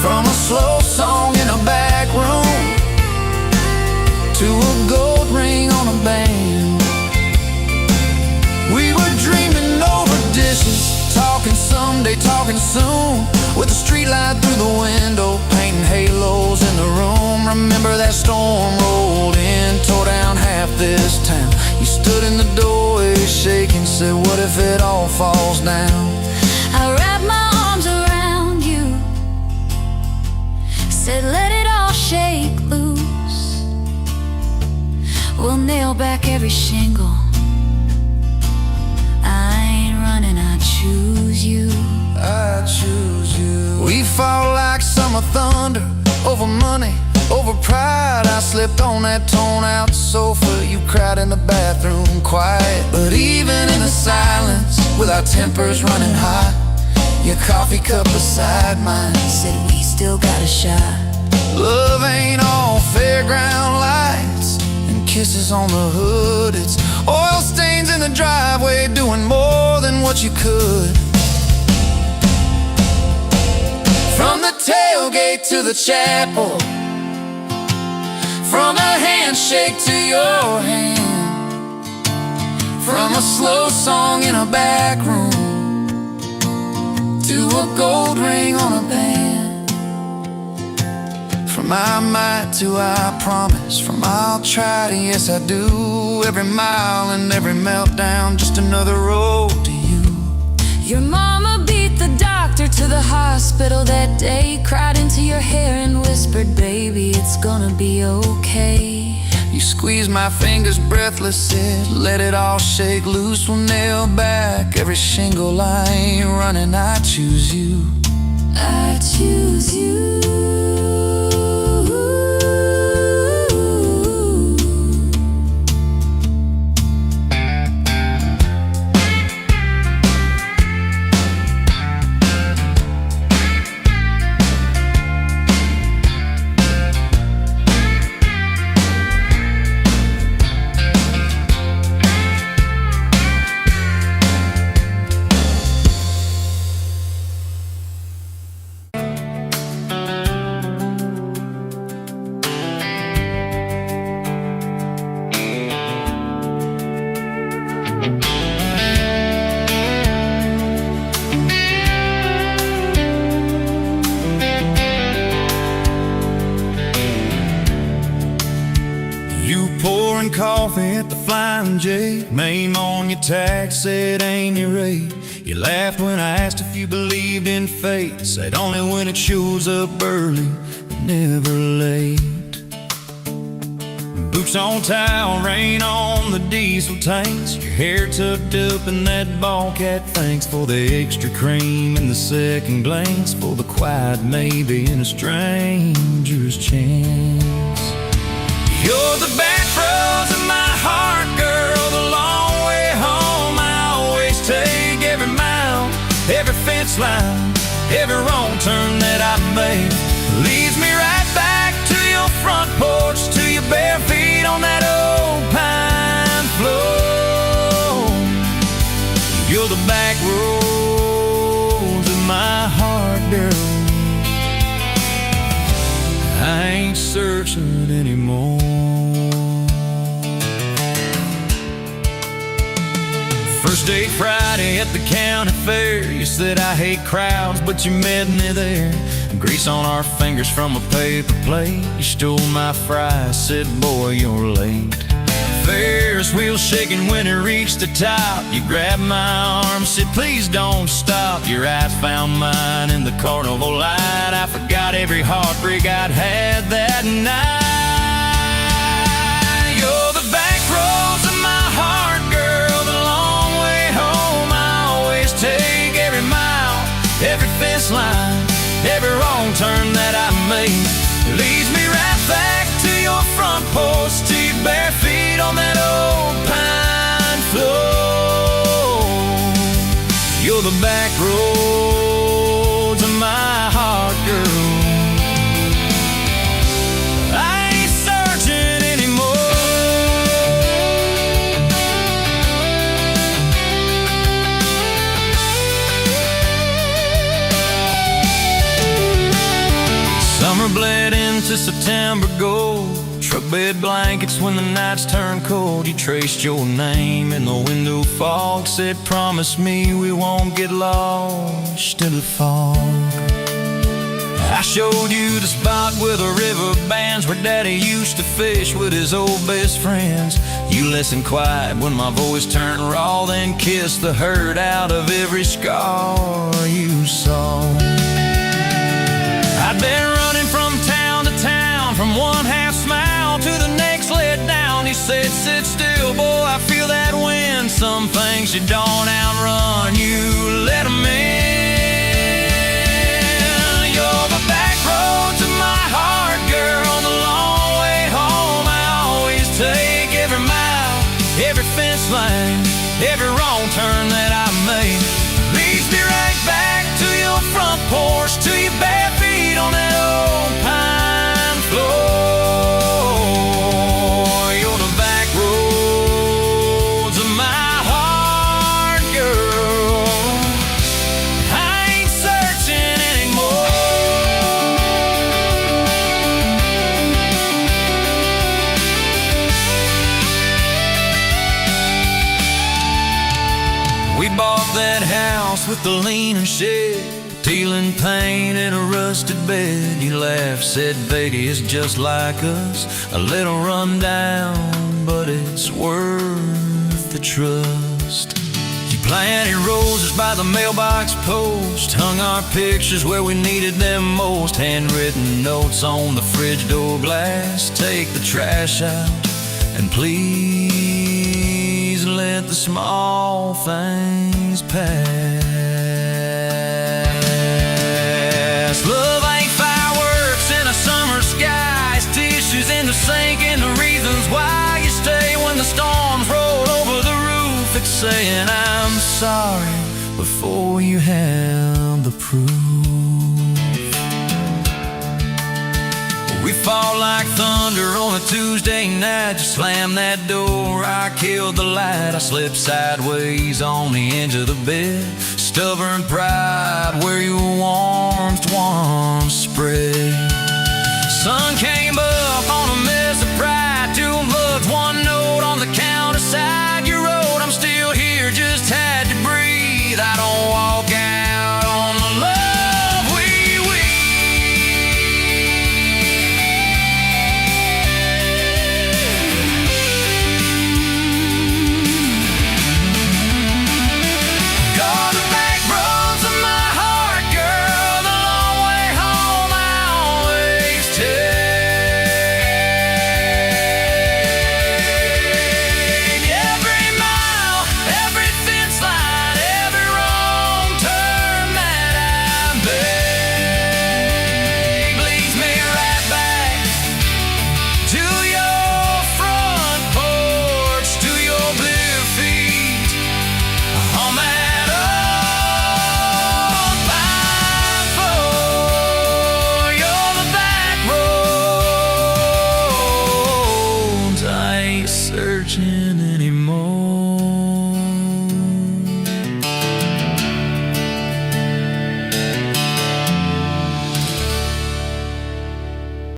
from a slow song in a back room to a gold ring on a band. We were dreaming over dishes, talking someday, talking soon, with a street light through the window, painting halos in the room. Remember that storm rolled in, tore down half this town. You stood in the doorway shaking, said, what if it all falls down? I wrapped my arms around you, said let it all shake loose. We'll nail back every shingle. I ain't running, I choose you. I choose you. We fought like summer thunder, over money, over pride. I slipped on that torn-out sofa, you cried in the bathroom quiet. But even in the silence, with our tempers running hot, your coffee cup beside mine Said we still got a shot. love ain't all fairground lights and kisses on the hood. It's oil stains in the driveway, doing more than what you could. From the tailgate to the chapel, from a handshake to your hand, from a slow song in a back room to a gold ring on a band. From I might to I promise, from I'll try to yes I do, every mile and every meltdown, just another road to you. Your mama beat the doctor to the hospital that day, cried into your hair and whispered, baby, it's gonna be okay. You squeezed my fingers breathless, said, let it all shake loose. We'll nail back every shingle. I ain't running, I choose you. I choose you. J. Name on your tax said ain't your rate. You laughed when I asked if you believed in fate. Said only when it shows up early, never late. Boots on tile, rain on the diesel tanks. Your hair tucked up in that ball cat. Thanks for the extra cream and the second glance, for the quiet maybe in a stranger's chance. You're the back roads of my heart, girl, the long way home. I always take every mile, every fence line, every wrong turn that I make. Leads me right back to your front porch, to your bare feet on that old pine floor. You're the back roads of my heart, girl. I ain't searching anymore. First day Friday at the county fair. You said I hate crowds, but you met me there. Grease on our fingers from a paper plate. You stole my fries, said boy you're late. Ferris wheel shaking when it reached the top. You grabbed my arm, said please don't stop. Your eyes found mine in the carnival light. I forgot every heartbreak I'd had that night. You're the back roads of my heart, girl, the long way home. I always take every mile, every fence line, every wrong turn that I make. Leads me right back to your front porch, to your bare feet on that old pine floor. You're the back roads of my heart, girl. I ain't searching anymore. Summer bled into September gold. Truck bed blankets when the nights turn cold. You traced your name in the window fog. Said promise me we won't get lost in the fog. I showed you the spot where the river bands, where Daddy used to fish with his old best friends. You listened quiet when my voice turned raw, then kissed the hurt out of every scar you saw. I'd been running from town to town, from one half smile to the next let down. You said sit still, boy, I feel that wind. Some things you don't outrun, you let them in. You're the back roads of my heart, girl, the long way home. I always take every mile, every fence line, every wrong turn that I make. Leads me right back to your front porch, to your bare feet on that old pine floor. You're the back roads of my heart, girl. I ain't searching anymore. We bought that house with the leaning shed, peeling paint in a rusted bed. You laughed, said baby, it's just like us, a little run down, but it's worth the trust. You planted roses by the mailbox post, hung our pictures where we needed them most. Handwritten notes on the fridge door glass, take the trash out and please let the small things pass. Love ain't fireworks in a summer sky, it's tissues in the sink and the reasons why you stay when the storms roll over the roof. It's saying I'm sorry before you have the proof. We fall like thunder on a Tuesday night. You slam that door, I killed the light. I slipped sideways on the edge of the bed. Stubborn pride where your warmth once spread. Sun came up